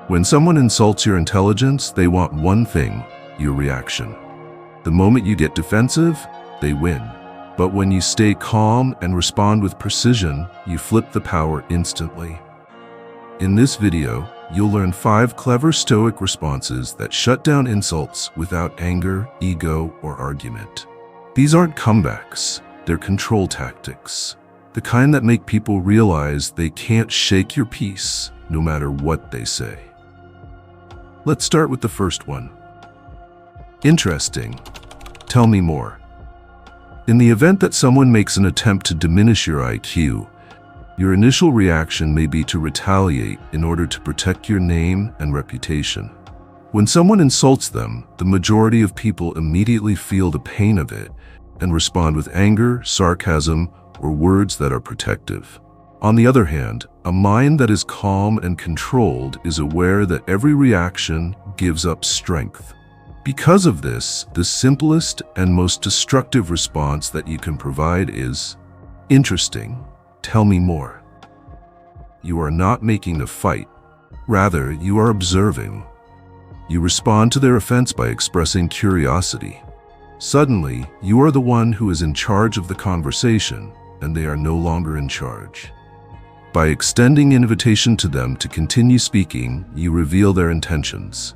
When someone insults your intelligence, they want one thing: your reaction. The moment you get defensive, they win. But when you stay calm and respond with precision, you flip the power instantly. In this video, you'll learn 5 clever Stoic responses that shut down insults without anger, ego, or argument. These aren't comebacks, they're control tactics. The kind that make people realize they can't shake your peace, no matter what they say. Let's start with the first one. Interesting. Tell me more. In the event that someone makes an attempt to diminish your IQ, your initial reaction may be to retaliate in order to protect your name and reputation. When someone insults them, the majority of people immediately feel the pain of it and respond with anger, sarcasm, or words that are protective. On the other hand, a mind that is calm and controlled is aware that every reaction gives up strength. Because of this, the simplest and most destructive response that you can provide is, "Interesting. Tell me more." You are not making a fight. Rather, you are observing. You respond to their offense by expressing curiosity. Suddenly, you are the one who is in charge of the conversation, and they are no longer in charge. By extending invitation to them to continue speaking, you reveal their intentions.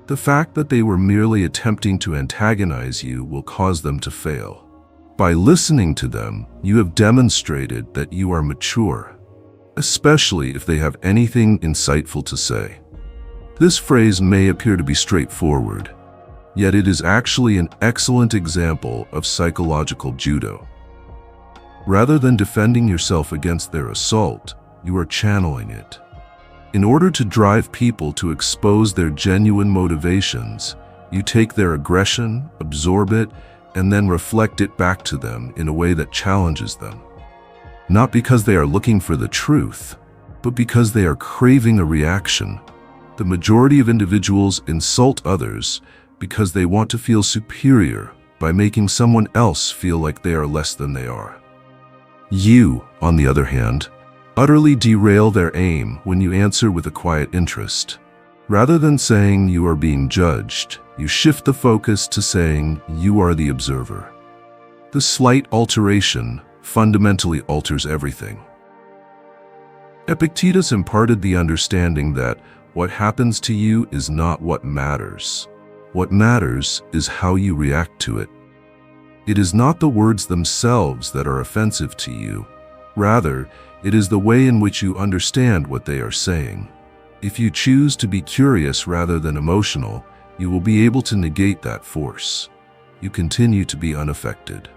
The fact that they were merely attempting to antagonize you will cause them to fail. By listening to them, you have demonstrated that you are mature, especially if they have anything insightful to say. This phrase may appear to be straightforward, yet it is actually an excellent example of psychological judo. Rather than defending yourself against their assault, you are channeling it. In order to drive people to expose their genuine motivations, you take their aggression, absorb it, and then reflect it back to them in a way that challenges them. Not because they are looking for the truth, but because they are craving a reaction. The majority of individuals insult others because they want to feel superior by making someone else feel like they are less than they are. You, on the other hand, utterly derail their aim when you answer with a quiet interest. Rather than saying you are being judged, you shift the focus to saying you are the observer. The slight alteration fundamentally alters everything. Epictetus imparted the understanding that what happens to you is not what matters. What matters is how you react to it. It is not the words themselves that are offensive to you. Rather, it is the way in which you understand what they are saying. If you choose to be curious rather than emotional, you will be able to negate that force. You continue to be unaffected.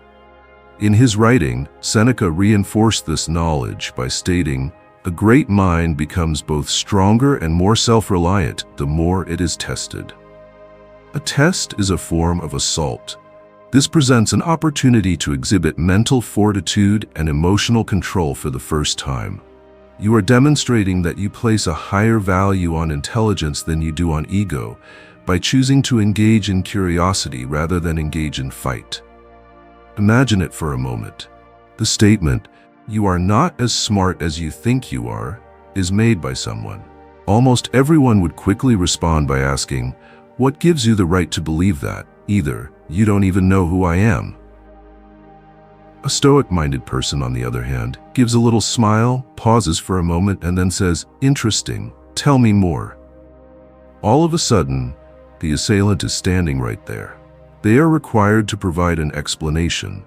In his writing, Seneca reinforced this knowledge by stating, "A great mind becomes both stronger and more self-reliant the more it is tested." A test is a form of assault. This presents an opportunity to exhibit mental fortitude and emotional control for the first time. You are demonstrating that you place a higher value on intelligence than you do on ego by choosing to engage in curiosity rather than engage in fight. Imagine it for a moment. The statement, "You are not as smart as you think you are," is made by someone. Almost everyone would quickly respond by asking, "What gives you the right to believe that?" Either, "You don't even know who I am." A Stoic-minded person, on the other hand, gives a little smile, pauses for a moment, and then says, "Interesting. Tell me more." All of a sudden, the assailant is standing right there. They are required to provide an explanation.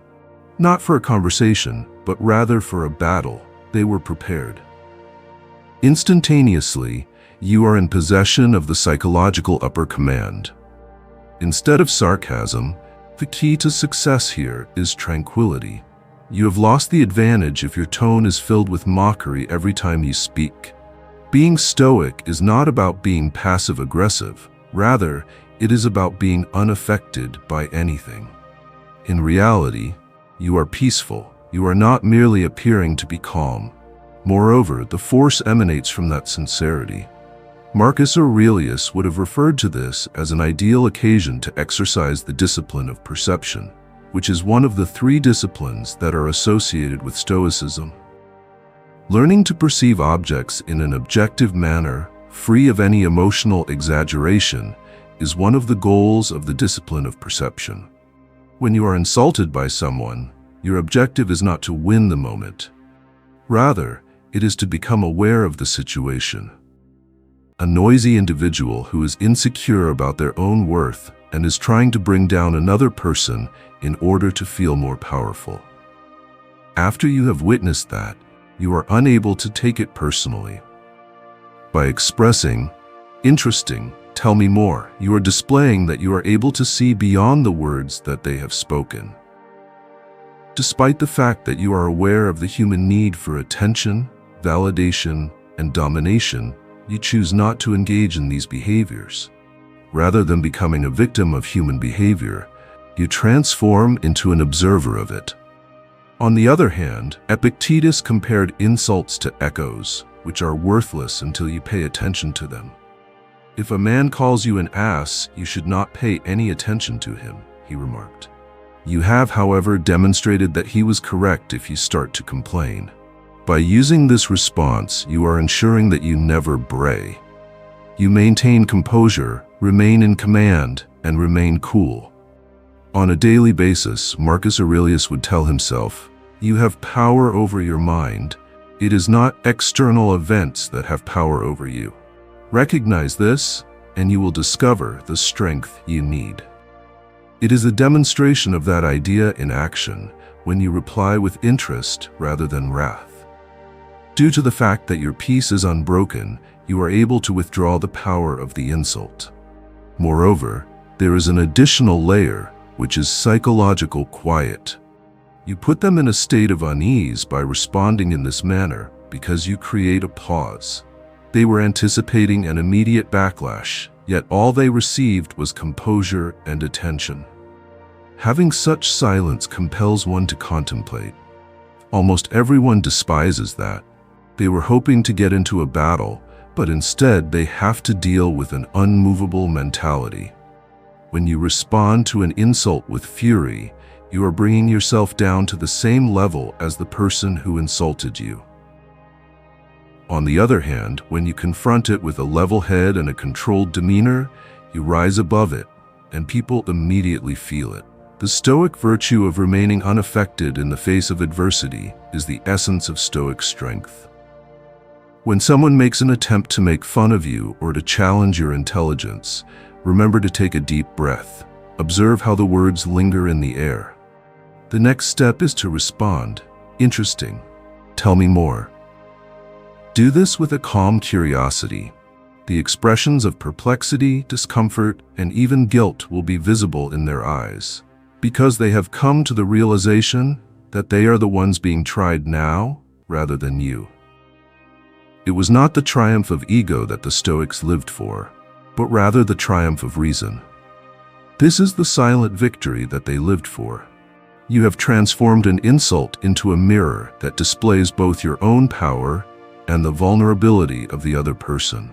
Not for a conversation, but rather for a battle. They were prepared. Instantaneously, you are in possession of the psychological upper command. Instead of sarcasm, the key to success here is tranquility. You have lost the advantage if your tone is filled with mockery every time you speak. Being stoic is not about being passive-aggressive. Rather, it is about being unaffected by anything. In reality, you are peaceful. You are not merely appearing to be calm. Moreover, the force emanates from that sincerity. Marcus Aurelius would have referred to this as an ideal occasion to exercise the discipline of perception, which is one of the 3 disciplines that are associated with Stoicism. Learning to perceive objects in an objective manner free of any emotional exaggeration, is one of the goals of the discipline of perception. When you are insulted by someone, your objective is not to win the moment. Rather, it is to become aware of the situation. A noisy individual who is insecure about their own worth and is trying to bring down another person in order to feel more powerful. After you have witnessed that, you are unable to take it personally. By expressing, "Interesting, tell me more," you are displaying that you are able to see beyond the words that they have spoken. Despite the fact that you are aware of the human need for attention, validation, and domination, you choose not to engage in these behaviors. Rather than becoming a victim of human behavior, you transform into an observer of it. On the other hand, Epictetus compared insults to echoes, which are worthless until you pay attention to them. "If a man calls you an ass, you should not pay any attention to him," he remarked. You have, however, demonstrated that he was correct if you start to complain. By using this response, you are ensuring that you never bray. You maintain composure, remain in command, and remain cool. On a daily basis, Marcus Aurelius would tell himself, "You have power over your mind. It is not external events that have power over you." Recognize this, and you will discover the strength you need. It is a demonstration of that idea in action when you reply with interest rather than wrath. Due to the fact that your peace is unbroken, you are able to withdraw the power of the insult. Moreover, there is an additional layer, which is psychological quiet. You put them in a state of unease by responding in this manner because you create a pause. They were anticipating an immediate backlash, yet all they received was composure and attention. Having such silence compels one to contemplate. Almost everyone despises that. They were hoping to get into a battle, but instead they have to deal with an unmovable mentality. When you respond to an insult with fury, you are bringing yourself down to the same level as the person who insulted you. On the other hand, when you confront it with a level head and a controlled demeanor, you rise above it, and people immediately feel it. The Stoic virtue of remaining unaffected in the face of adversity is the essence of Stoic strength. When someone makes an attempt to make fun of you or to challenge your intelligence, remember to take a deep breath. Observe how the words linger in the air. The next step is to respond, "Interesting. Tell me more." Do this with a calm curiosity. The expressions of perplexity, discomfort, and even guilt will be visible in their eyes, because they have come to the realization that they are the ones being tried now rather than you. It was not the triumph of ego that the Stoics lived for, but rather the triumph of reason. This is the silent victory that they lived for. You have transformed an insult into a mirror that displays both your own power and the vulnerability of the other person.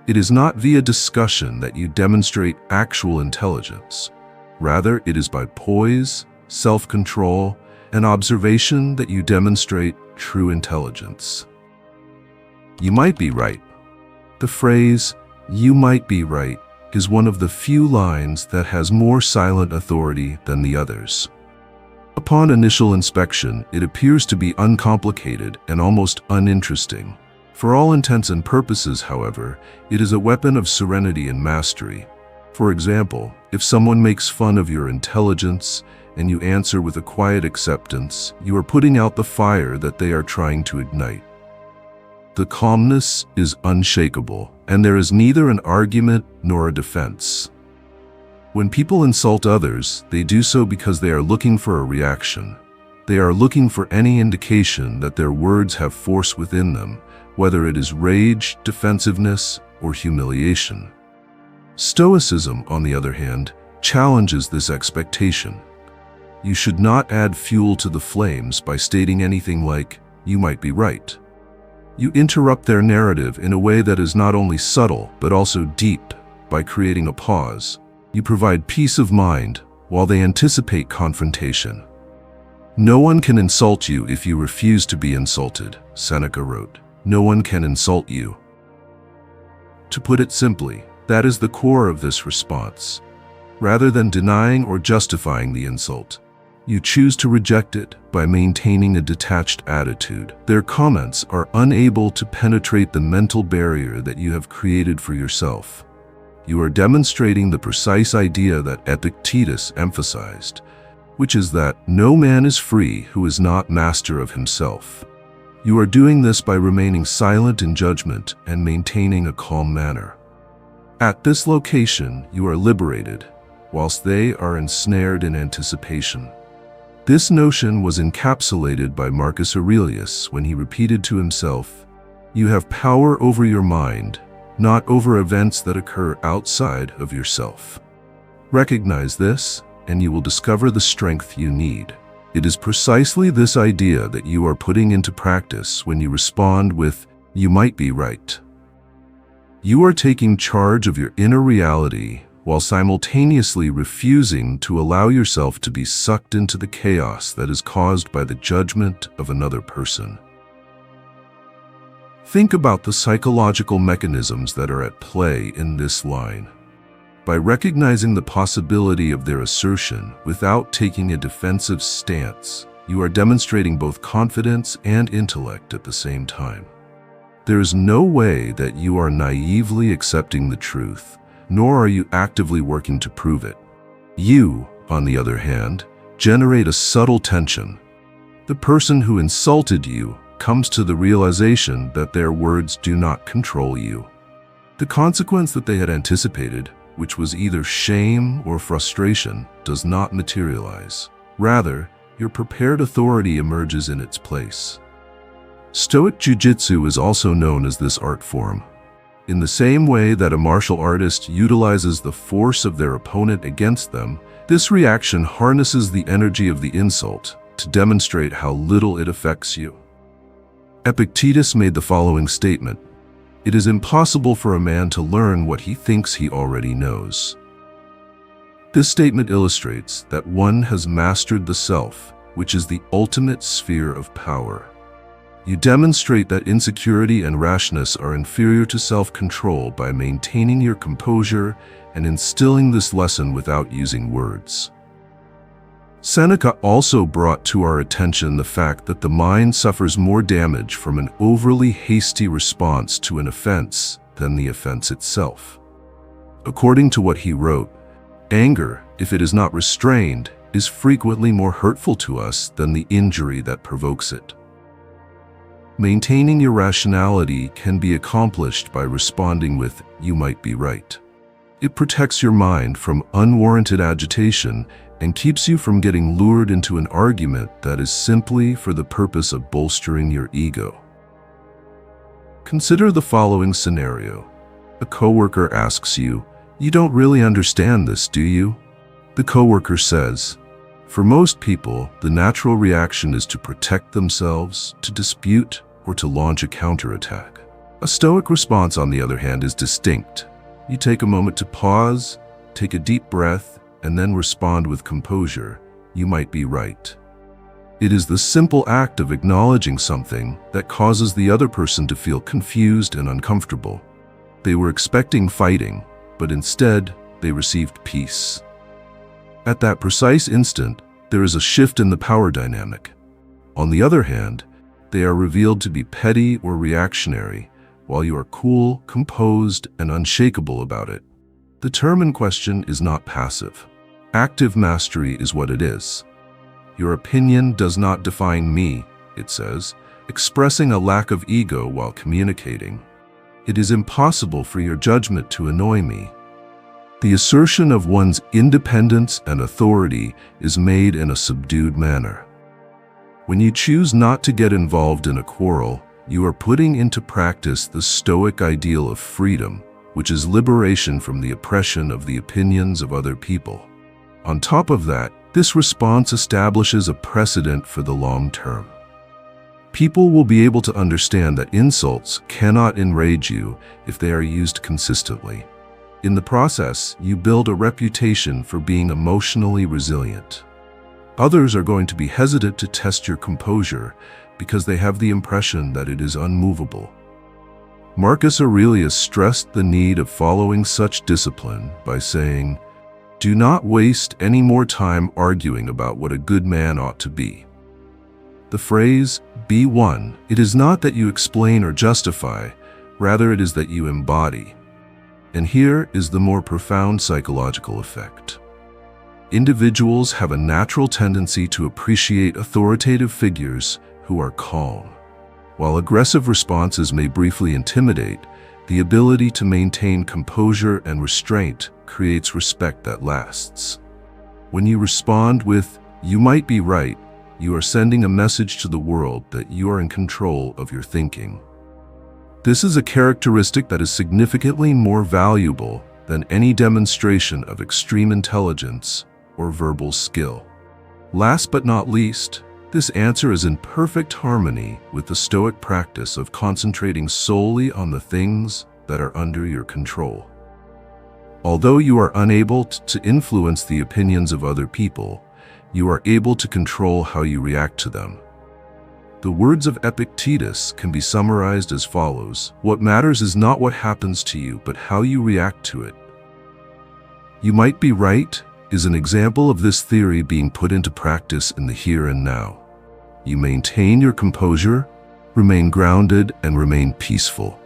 It is not via discussion that you demonstrate actual intelligence. Rather, it is by poise, self-control, and observation that you demonstrate true intelligence. You might be right. The phrase, "you might be right," is one of the few lines that has more silent authority than the others. Upon initial inspection, it appears to be uncomplicated and almost uninteresting. For all intents and purposes, however, it is a weapon of serenity and mastery. For example, if someone makes fun of your intelligence and you answer with a quiet acceptance, you are putting out the fire that they are trying to ignite. The calmness is unshakable, and there is neither an argument nor a defense. When people insult others, they do so because they are looking for a reaction. They are looking for any indication that their words have force within them, whether it is rage, defensiveness, or humiliation. Stoicism, on the other hand, challenges this expectation. You should not add fuel to the flames by stating anything like, "You might be right." You interrupt their narrative in a way that is not only subtle, but also deep. By creating a pause, you provide peace of mind while they anticipate confrontation. "No one can insult you if you refuse to be insulted," Seneca wrote. "No one can insult you." To put it simply, that is the core of this response. Rather than denying or justifying the insult, you choose to reject it by maintaining a detached attitude. Their comments are unable to penetrate the mental barrier that you have created for yourself. You are demonstrating the precise idea that Epictetus emphasized, which is that no man is free who is not master of himself. You are doing this by remaining silent in judgment and maintaining a calm manner. At this location, you are liberated, whilst they are ensnared in anticipation. This notion was encapsulated by Marcus Aurelius when he repeated to himself, "You have power over your mind, not over events that occur outside of yourself." Recognize this, and you will discover the strength you need. It is precisely this idea that you are putting into practice when you respond with, "You might be right." You are taking charge of your inner reality while simultaneously refusing to allow yourself to be sucked into the chaos that is caused by the judgment of another person. Think about the psychological mechanisms that are at play in this line. By recognizing the possibility of their assertion without taking a defensive stance, you are demonstrating both confidence and intellect at the same time. There is no way that you are naively accepting the truth, nor are you actively working to prove it. You, on the other hand, generate a subtle tension. The person who insulted you comes to the realization that their words do not control you. The consequence that they had anticipated, which was either shame or frustration, does not materialize. Rather, your prepared authority emerges in its place. Stoic jiu-jitsu is also known as this art form. In the same way that a martial artist utilizes the force of their opponent against them, this reaction harnesses the energy of the insult to demonstrate how little it affects you. Epictetus made the following statement: "It is impossible for a man to learn what he thinks he already knows." This statement illustrates that one has mastered the self, which is the ultimate sphere of power. You demonstrate that insecurity and rashness are inferior to self-control by maintaining your composure and instilling this lesson without using words. Seneca also brought to our attention the fact that the mind suffers more damage from an overly hasty response to an offense than the offense itself. According to what he wrote, anger, if it is not restrained, is frequently more hurtful to us than the injury that provokes it. Maintaining your rationality can be accomplished by responding with, "You might be right." It protects your mind from unwarranted agitation and keeps you from getting lured into an argument that is simply for the purpose of bolstering your ego. Consider the following scenario. A coworker asks you, "You don't really understand this, do you?" The coworker says, "For most people, the natural reaction is to protect themselves, to dispute, or to launch a counterattack." A Stoic response, on the other hand, is distinct. You take a moment to pause, take a deep breath, and then respond with composure, "You might be right." It is the simple act of acknowledging something that causes the other person to feel confused and uncomfortable. They were expecting fighting, but instead, they received peace. At that precise instant, there is a shift in the power dynamic. On the other hand, they are revealed to be petty or reactionary, while you are cool, composed, and unshakable about it. The term in question is not passive. Active mastery is what it is. "Your opinion does not define me," it says, expressing a lack of ego while communicating. "It is impossible for your judgment to annoy me." The assertion of one's independence and authority is made in a subdued manner. When you choose not to get involved in a quarrel, you are putting into practice the Stoic ideal of freedom, which is liberation from the oppression of the opinions of other people. On top of that, this response establishes a precedent for the long term. People will be able to understand that insults cannot enrage you if they are used consistently. In the process, you build a reputation for being emotionally resilient. Others are going to be hesitant to test your composure because they have the impression that it is unmovable. Marcus Aurelius stressed the need of following such discipline by saying, "Do not waste any more time arguing about what a good man ought to be." The phrase, "be one," it is not that you explain or justify, rather it is that you embody. And here is the more profound psychological effect. Individuals have a natural tendency to appreciate authoritative figures who are calm. While aggressive responses may briefly intimidate, the ability to maintain composure and restraint creates respect that lasts. When you respond with, "You might be right," you are sending a message to the world that you are in control of your thinking. This is a characteristic that is significantly more valuable than any demonstration of extreme intelligence or verbal skill. Last but not least, this answer is in perfect harmony with the Stoic practice of concentrating solely on the things that are under your control. Although you are unable to influence the opinions of other people, you are able to control how you react to them. The words of Epictetus can be summarized as follows: "What matters is not what happens to you, but how you react to it." "You might be right" is an example of this theory being put into practice in the here and now. You maintain your composure, remain grounded, and remain peaceful.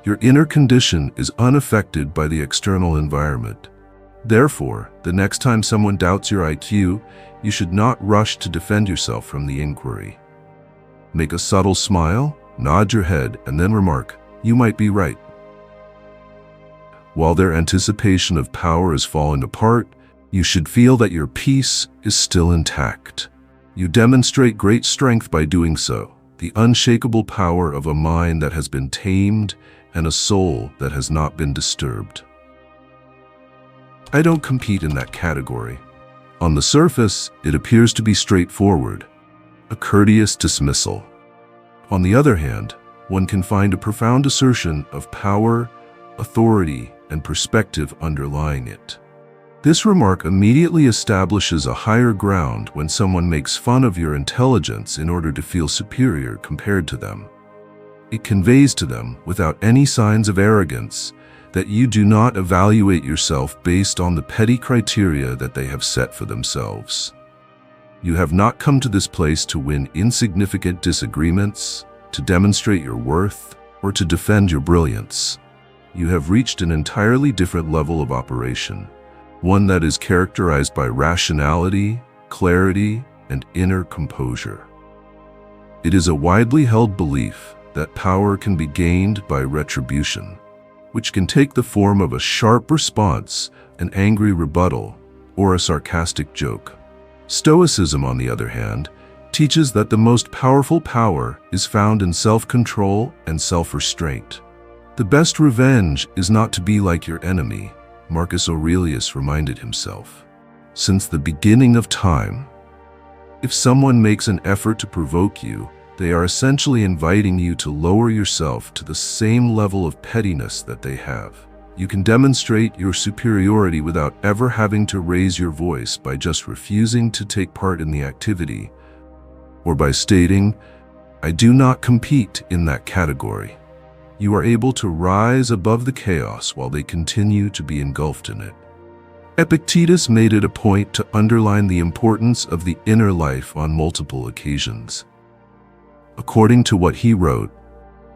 Your inner condition is unaffected by the external environment. Therefore, the next time someone doubts your IQ, you should not rush to defend yourself from the inquiry. Make a subtle smile, nod your head, and then remark, "You might be right." While their anticipation of power is falling apart, you should feel that your peace is still intact. You demonstrate great strength by doing so, the unshakable power of a mind that has been tamed and a soul that has not been disturbed. I don't compete in that category. On the surface, it appears to be straightforward, a courteous dismissal. On the other hand, one can find a profound assertion of power, authority, and perspective underlying it. This remark immediately establishes a higher ground when someone makes fun of your intelligence in order to feel superior compared to them. It conveys to them, without any signs of arrogance, that you do not evaluate yourself based on the petty criteria that they have set for themselves. You have not come to this place to win insignificant disagreements, to demonstrate your worth, or to defend your brilliance. You have reached an entirely different level of operation, one that is characterized by rationality, clarity, and inner composure. It is a widely held belief that power can be gained by retribution, which can take the form of a sharp response, an angry rebuttal, or a sarcastic joke. Stoicism, on the other hand, teaches that the most powerful power is found in self-control and self-restraint. The best revenge is not to be like your enemy, Marcus Aurelius reminded himself. Since the beginning of time, if someone makes an effort to provoke you, they are essentially inviting you to lower yourself to the same level of pettiness that they have. You can demonstrate your superiority without ever having to raise your voice by just refusing to take part in the activity, or by stating, "I do not compete in that category." You are able to rise above the chaos while they continue to be engulfed in it. Epictetus made it a point to underline the importance of the inner life on multiple occasions. According to what he wrote,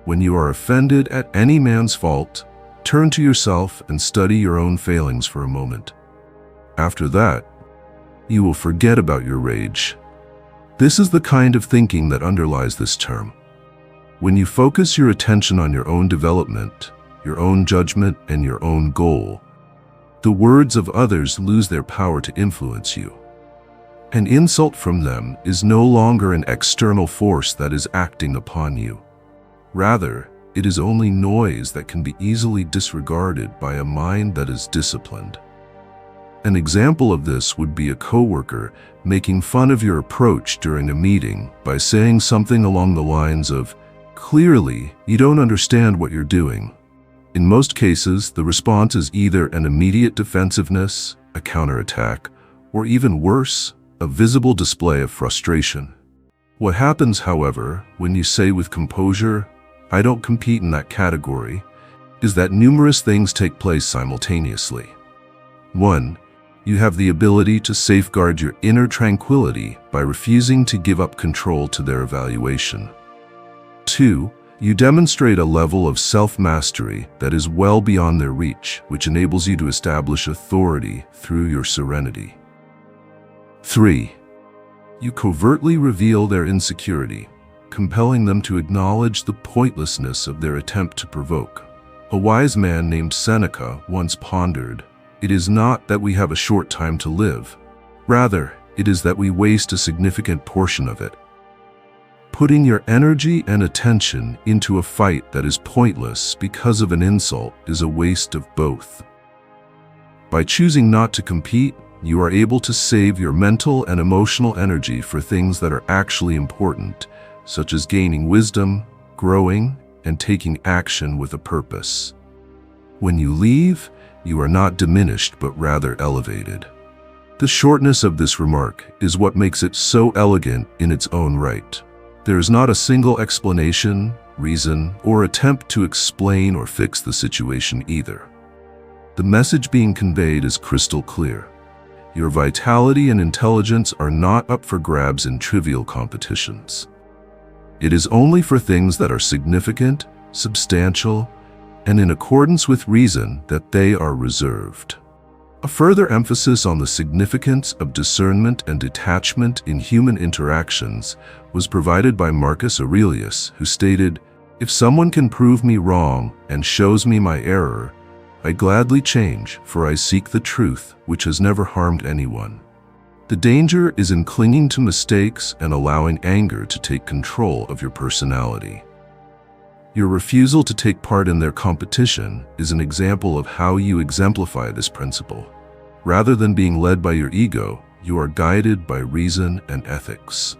"When you are offended at any man's fault, turn to yourself and study your own failings for a moment. After that, you will forget about your rage." This is the kind of thinking that underlies this term. When you focus your attention on your own development, your own judgment, and your own goal, the words of others lose their power to influence you. An insult from them is no longer an external force that is acting upon you. Rather, it is only noise that can be easily disregarded by a mind that is disciplined. An example of this would be a coworker making fun of your approach during a meeting by saying something along the lines of, "Clearly, you don't understand what you're doing." In most cases, the response is either an immediate defensiveness, a counterattack, or even worse, a visible display of frustration. What happens, however, when you say with composure, "I don't compete in that category," is that numerous things take place simultaneously. 1. You have the ability to safeguard your inner tranquility by refusing to give up control to their evaluation. 2. You demonstrate a level of self-mastery that is well beyond their reach, which enables you to establish authority through your serenity. 3. You covertly reveal their insecurity, compelling them to acknowledge the pointlessness of their attempt to provoke. A wise man named Seneca once pondered, "It is not that we have a short time to live. Rather, it is that we waste a significant portion of it." Putting your energy and attention into a fight that is pointless because of an insult is a waste of both. By choosing not to compete, you are able to save your mental and emotional energy for things that are actually important, such as gaining wisdom, growing, and taking action with a purpose. When you leave, you are not diminished but rather elevated. The shortness of this remark is what makes it so elegant in its own right. There is not a single explanation, reason, or attempt to explain or fix the situation either. The message being conveyed is crystal clear. Your vitality and intelligence are not up for grabs in trivial competitions. It is only for things that are significant, substantial, and in accordance with reason that they are reserved. A further emphasis on the significance of discernment and detachment in human interactions was provided by Marcus Aurelius, who stated, "If someone can prove me wrong and shows me my error, I gladly change, for I seek the truth, which has never harmed anyone." The danger is in clinging to mistakes and allowing anger to take control of your personality. Your refusal to take part in their competition is an example of how you exemplify this principle. Rather than being led by your ego, you are guided by reason and ethics.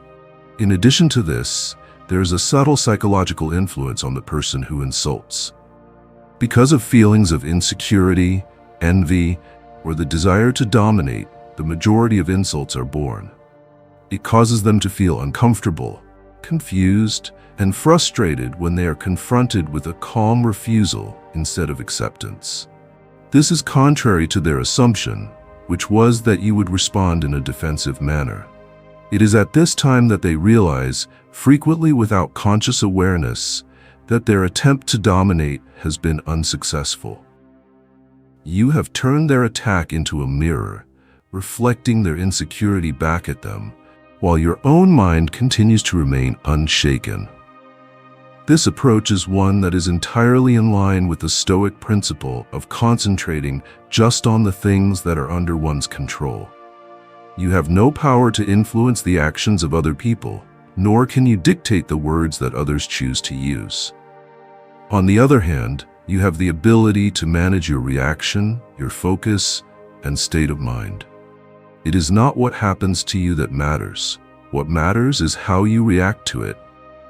In addition to this, there is a subtle psychological influence on the person who insults. Because of feelings of insecurity, envy, or the desire to dominate, the majority of insults are born. It causes them to feel uncomfortable, confused, and frustrated when they are confronted with a calm refusal instead of acceptance. This is contrary to their assumption, which was that you would respond in a defensive manner. It is at this time that they realize, frequently without conscious awareness, that their attempt to dominate has been unsuccessful. You have turned their attack into a mirror, reflecting their insecurity back at them, while your own mind continues to remain unshaken. This approach is one that is entirely in line with the Stoic principle of concentrating just on the things that are under one's control. You have no power to influence the actions of other people, nor can you dictate the words that others choose to use. On the other hand, you have the ability to manage your reaction, your focus, and state of mind. It is not what happens to you that matters. What matters is how you react to it.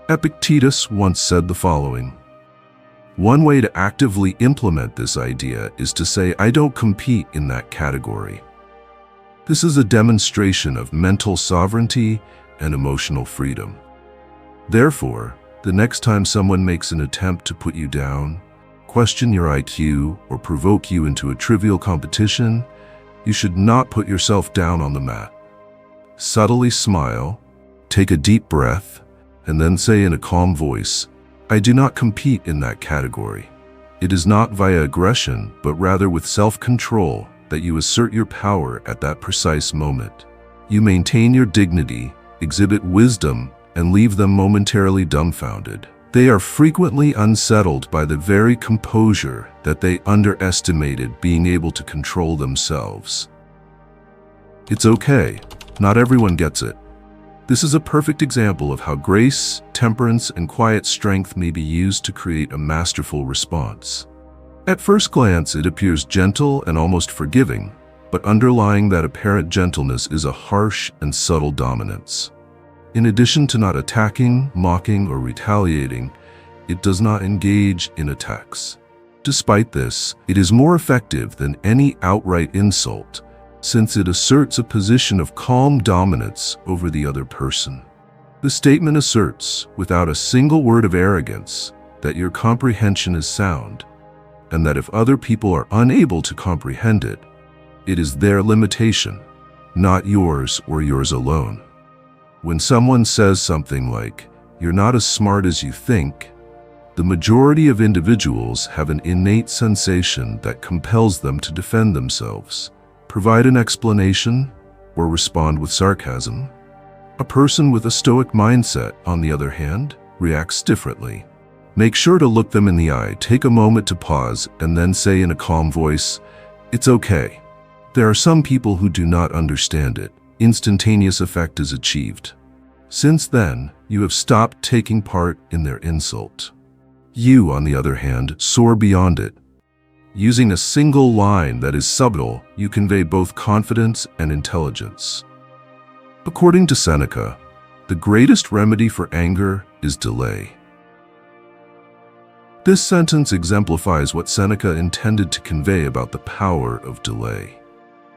Epictetus once said the following: "One way to actively implement this idea is to say, I don't compete in that category." This is a demonstration of mental sovereignty and emotional freedom. Therefore, the next time someone makes an attempt to put you down, question your IQ, or provoke you into a trivial competition, you should not put yourself down on the mat. Subtly smile, take a deep breath, and then say in a calm voice, "I do not compete in that category." It is not via aggression, but rather with self-control that you assert your power at that precise moment. You maintain your dignity, exhibit wisdom, and leave them momentarily dumbfounded. They are frequently unsettled by the very composure that they underestimated being able to control themselves. It's okay. Not everyone gets it. This is a perfect example of how grace, temperance, and quiet strength may be used to create a masterful response. At first glance, it appears gentle and almost forgiving, but underlying that apparent gentleness is a harsh and subtle dominance. In addition to not attacking, mocking, or retaliating, it does not engage in attacks. Despite this, it is more effective than any outright insult, since it asserts a position of calm dominance over the other person. The statement asserts, without a single word of arrogance, that your comprehension is sound, and that if other people are unable to comprehend it, it is their limitation, not yours or yours alone. When someone says something like, "You're not as smart as you think," the majority of individuals have an innate sensation that compels them to defend themselves, provide an explanation, or respond with sarcasm. A person with a Stoic mindset, on the other hand, reacts differently. Make sure to look them in the eye, take a moment to pause, and then say in a calm voice, "It's okay." There are some people who do not understand it. Instantaneous effect is achieved. Since then, you have stopped taking part in their insult. You, on the other hand, soar beyond it. Using a single line that is subtle, you convey both confidence and intelligence. According to Seneca, the greatest remedy for anger is delay. This sentence exemplifies what Seneca intended to convey about the power of delay.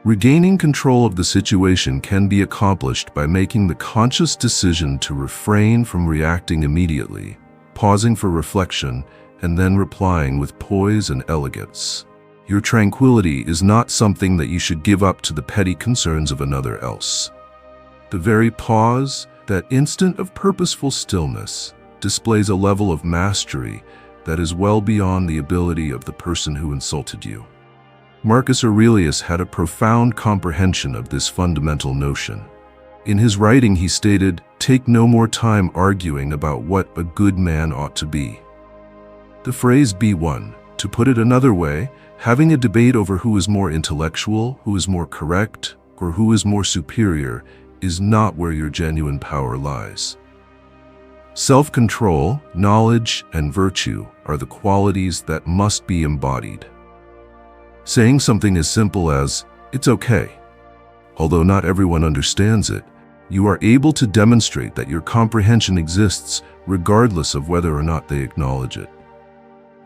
Regaining control of the situation can be accomplished by making the conscious decision to refrain from reacting immediately, pausing for reflection, and then replying with poise and elegance. Your tranquility is not something that you should give up to the petty concerns of another else. The very pause, that instant of purposeful stillness, displays a level of mastery that is well beyond the ability of the person who insulted you. Marcus Aurelius had a profound comprehension of this fundamental notion. In his writing, he stated, "Take no more time arguing about what a good man ought to be." The phrase "be one," to put it another way, having a debate over who is more intellectual, who is more correct, or who is more superior, is not where your genuine power lies. Self-control, knowledge, and virtue are the qualities that must be embodied. Saying something as simple as, "It's okay," although not everyone understands it, you are able to demonstrate that your comprehension exists regardless of whether or not they acknowledge it.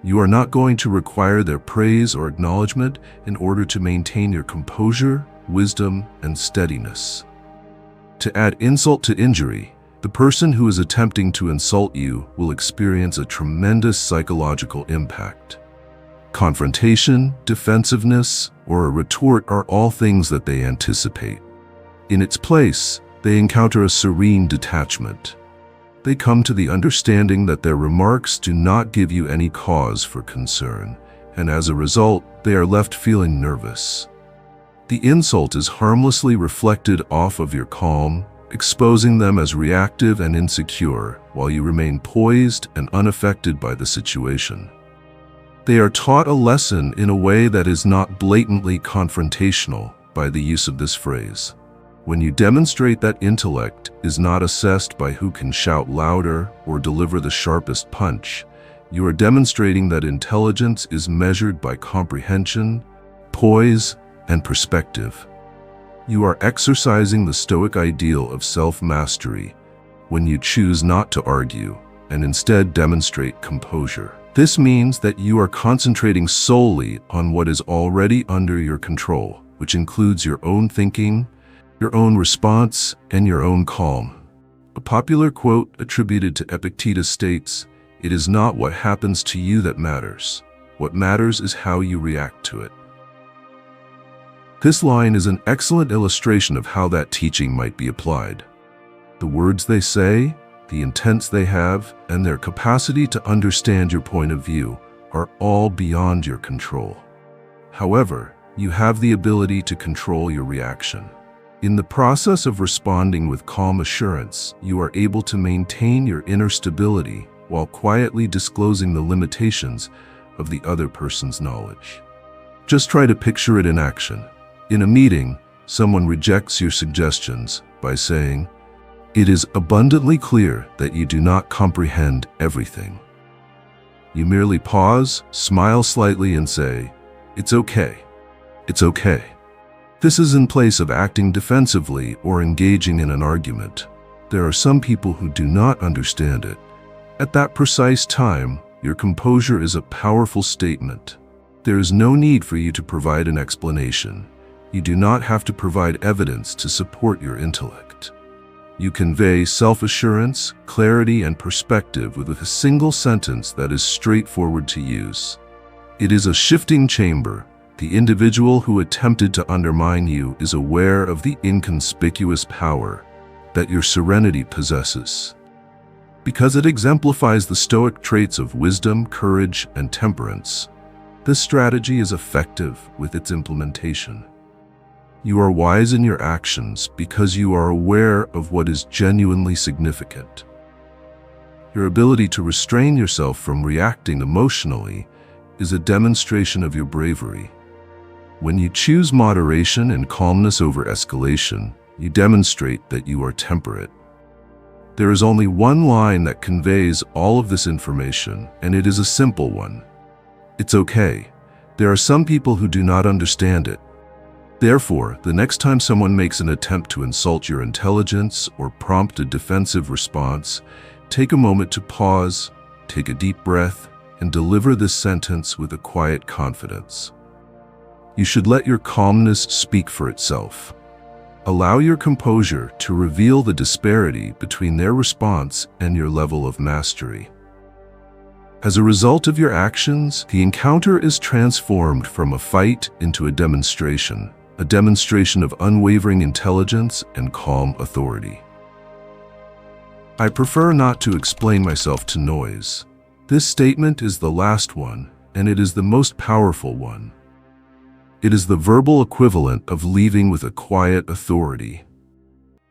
You are not going to require their praise or acknowledgement in order to maintain your composure, wisdom, and steadiness. To add insult to injury, the person who is attempting to insult you will experience a tremendous psychological impact. Confrontation, defensiveness, or a retort are all things that they anticipate. In its place, they encounter a serene detachment. They come to the understanding that their remarks do not give you any cause for concern, and as a result, they are left feeling nervous. The insult is harmlessly reflected off of your calm, exposing them as reactive and insecure, while you remain poised and unaffected by the situation. They are taught a lesson in a way that is not blatantly confrontational by the use of this phrase. When you demonstrate that intellect is not assessed by who can shout louder or deliver the sharpest punch, you are demonstrating that intelligence is measured by comprehension, poise, and perspective. You are exercising the Stoic ideal of self-mastery when you choose not to argue and instead demonstrate composure. This means that you are concentrating solely on what is already under your control, which includes your own thinking, your own response, and your own calm. A popular quote attributed to Epictetus states, "It is not what happens to you that matters. What matters is how you react to it." This line is an excellent illustration of how that teaching might be applied. The words they say, the intents they have, and their capacity to understand your point of view are all beyond your control. However, you have the ability to control your reaction. In the process of responding with calm assurance, you are able to maintain your inner stability while quietly disclosing the limitations of the other person's knowledge. Just try to picture it in action. In a meeting, someone rejects your suggestions by saying, "It is abundantly clear that you do not comprehend everything." You merely pause, smile slightly, and say, "It's okay. It's okay." This is in place of acting defensively or engaging in an argument. There are some people who do not understand it. At that precise time, your composure is a powerful statement. There is no need for you to provide an explanation. You do not have to provide evidence to support your intellect. You convey self-assurance, clarity, and perspective with a single sentence that is straightforward to use. It is a shifting chamber. The individual who attempted to undermine you is aware of the inconspicuous power that your serenity possesses. Because it exemplifies the Stoic traits of wisdom, courage, and temperance, this strategy is effective with its implementation. You are wise in your actions because you are aware of what is genuinely significant. Your ability to restrain yourself from reacting emotionally is a demonstration of your bravery. When you choose moderation and calmness over escalation, you demonstrate that you are temperate. There is only one line that conveys all of this information, and it is a simple one. It's okay. There are some people who do not understand it. Therefore, the next time someone makes an attempt to insult your intelligence or prompt a defensive response, take a moment to pause, take a deep breath, and deliver this sentence with a quiet confidence. You should let your calmness speak for itself. Allow your composure to reveal the disparity between their response and your level of mastery. As a result of your actions, the encounter is transformed from a fight into a demonstration of unwavering intelligence and calm authority. I prefer not to explain myself to noise. This statement is the last one, and it is the most powerful one. It is the verbal equivalent of leaving with a quiet authority.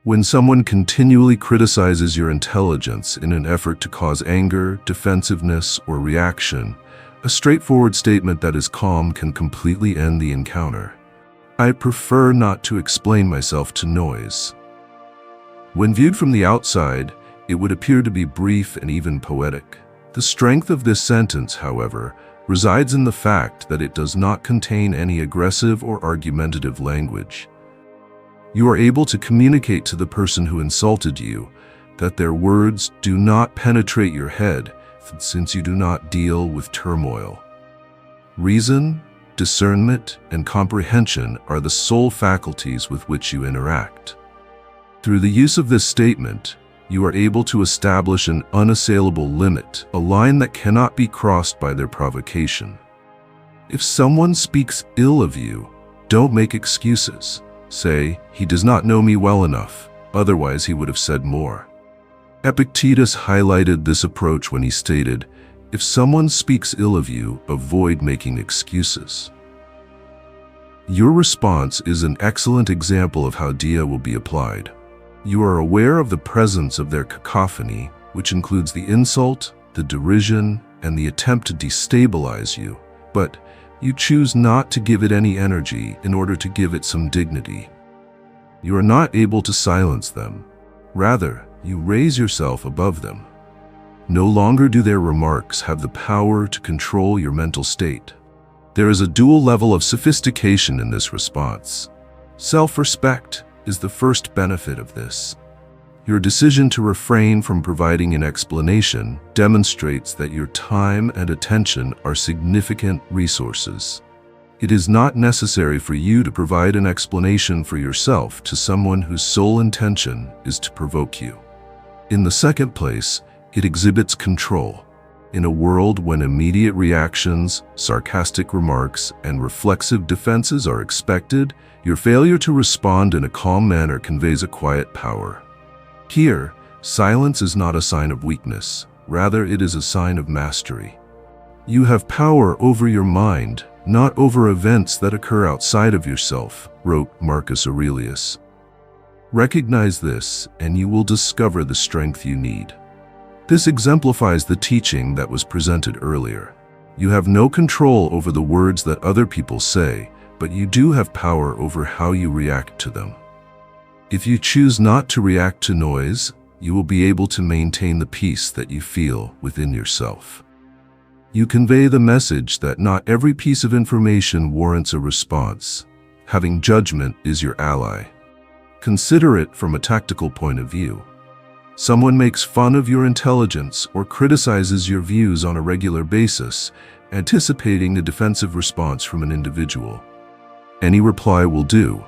When someone continually criticizes your intelligence in an effort to cause anger, defensiveness, or reaction, a straightforward statement that is calm can completely end the encounter. I prefer not to explain myself to noise. When viewed from the outside, it would appear to be brief and even poetic. The strength of this sentence, however, resides in the fact that it does not contain any aggressive or argumentative language. You are able to communicate to the person who insulted you that their words do not penetrate your head, since you do not deal with turmoil. Reason, discernment, and comprehension are the sole faculties with which you interact. Through the use of this statement, you are able to establish an unassailable limit, a line that cannot be crossed by their provocation. If someone speaks ill of you, don't make excuses. Say, "He does not know me well enough, otherwise he would have said more." Epictetus highlighted this approach when he stated, "If someone speaks ill of you, avoid making excuses." Your response is an excellent example of how dia will be applied. You are aware of the presence of their cacophony, which includes the insult, the derision, and the attempt to destabilize you, but you choose not to give it any energy in order to give it some dignity. You are not able to silence them. Rather, you raise yourself above them. No longer do their remarks have the power to control your mental state. There is a dual level of sophistication in this response. Self-respect is the first benefit of this. Your decision to refrain from providing an explanation demonstrates that your time and attention are significant resources. It is not necessary for you to provide an explanation for yourself to someone whose sole intention is to provoke you. In the second place, it exhibits control. In a world when immediate reactions, sarcastic remarks, and reflexive defenses are expected, your failure to respond in a calm manner conveys a quiet power. Here, silence is not a sign of weakness, rather it is a sign of mastery. You have power over your mind, not over events that occur outside of yourself, wrote Marcus Aurelius. Recognize this, and you will discover the strength you need. This exemplifies the teaching that was presented earlier. You have no control over the words that other people say, but you do have power over how you react to them. If you choose not to react to noise, you will be able to maintain the peace that you feel within yourself. You convey the message that not every piece of information warrants a response. Having judgment is your ally. Consider it from a tactical point of view. Someone makes fun of your intelligence or criticizes your views on a regular basis, anticipating a defensive response from an individual. Any reply will do.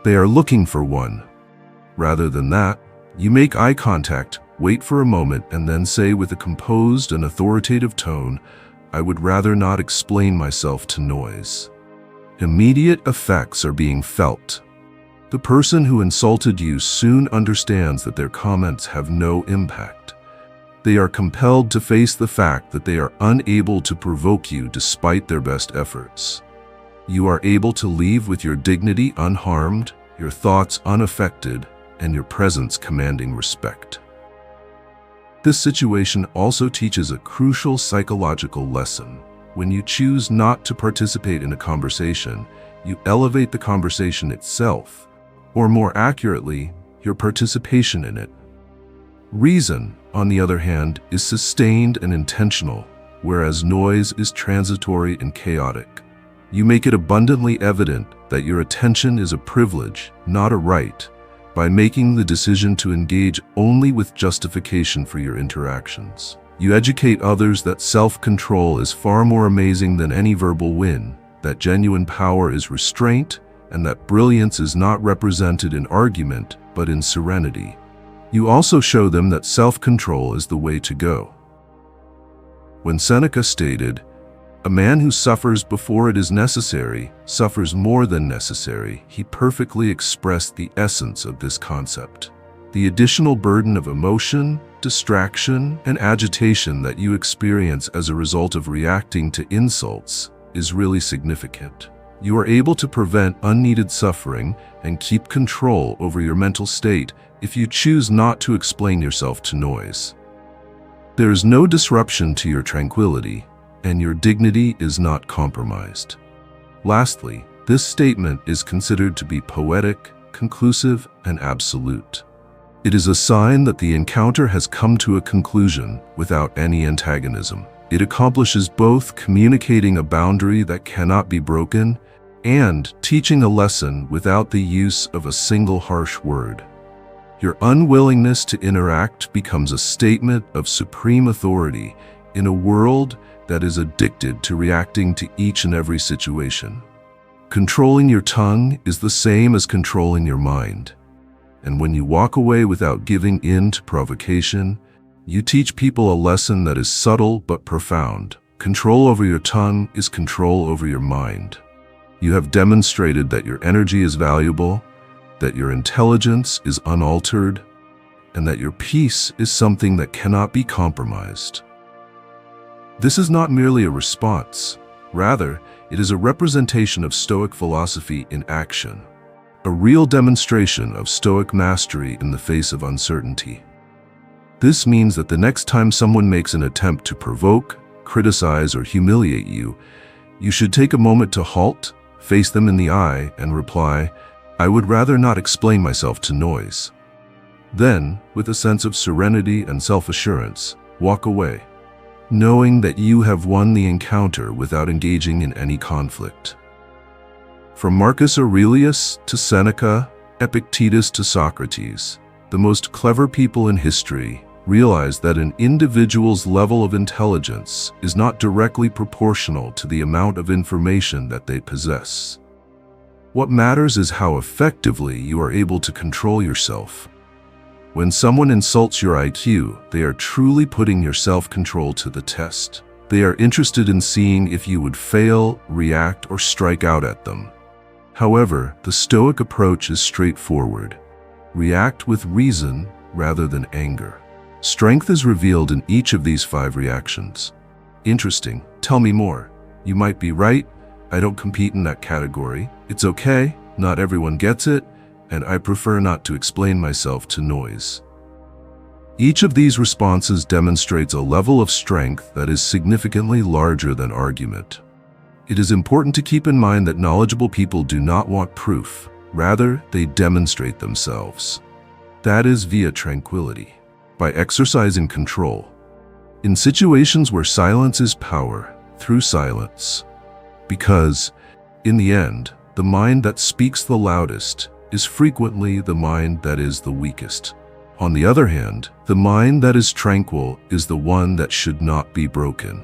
They are looking for one. Rather than that, You make eye contact, wait for a moment, and then say with a composed and authoritative tone, "I would rather not explain myself to noise." Immediate effects are being felt. The person who insulted you soon understands that their comments have no impact. They are compelled to face the fact that they are unable to provoke you despite their best efforts. You are able to leave with your dignity unharmed, your thoughts unaffected, and your presence commanding respect. This situation also teaches a crucial psychological lesson. When you choose not to participate in a conversation, you elevate the conversation itself, or more accurately, your participation in it. Reason, on the other hand, is sustained and intentional, whereas noise is transitory and chaotic. You make it abundantly evident that your attention is a privilege, not a right, by making the decision to engage only with justification for your interactions. You educate others that self-control is far more amazing than any verbal win, that genuine power is restraint, and that brilliance is not represented in argument, but in serenity. You also show them that self-control is the way to go. When Seneca stated, "A man who suffers before it is necessary suffers more than necessary," he perfectly expressed the essence of this concept. The additional burden of emotion, distraction, and agitation that you experience as a result of reacting to insults is really significant. You are able to prevent unneeded suffering and keep control over your mental state if you choose not to explain yourself to noise. There is no disruption to your tranquility, and your dignity is not compromised. Lastly, this statement is considered to be poetic, conclusive, and absolute. It is a sign that the encounter has come to a conclusion without any antagonism. It accomplishes both communicating a boundary that cannot be broken and teaching a lesson without the use of a single harsh word. Your unwillingness to interact becomes a statement of supreme authority in a world that is addicted to reacting to each and every situation. Controlling your tongue is the same as controlling your mind. And when you walk away without giving in to provocation, you teach people a lesson that is subtle but profound. Control over your tongue is control over your mind. You have demonstrated that your energy is valuable, that your intelligence is unaltered, and that your peace is something that cannot be compromised. This is not merely a response. Rather, it is a representation of Stoic philosophy in action, a real demonstration of Stoic mastery in the face of uncertainty. This means that the next time someone makes an attempt to provoke, criticize, or humiliate you, you should take a moment to halt, face them in the eye, and reply, "I would rather not explain myself to noise." Then, with a sense of serenity and self-assurance, walk away, knowing that you have won the encounter without engaging in any conflict. From Marcus Aurelius to Seneca, Epictetus to Socrates, the most clever people in history realized that an individual's level of intelligence is not directly proportional to the amount of information that they possess. What matters is how effectively you are able to control yourself. When someone insults your IQ, they are truly putting your self-control to the test. They are interested in seeing if you would fail, react, or strike out at them. However, the Stoic approach is straightforward. React with reason rather than anger. Strength is revealed in each of these 5 reactions. Interesting. Tell me more. You might be right. I don't compete in that category. It's okay. Not everyone gets it, and I prefer not to explain myself to noise. Each of these responses demonstrates a level of strength that is significantly larger than argument. It is important to keep in mind that knowledgeable people do not want proof. Rather, they demonstrate themselves. That is via tranquility, by exercising control. In situations where silence is power, through silence. Because, in the end, the mind that speaks the loudest is frequently the mind that is the weakest. On the other hand, the mind that is tranquil is the one that should not be broken.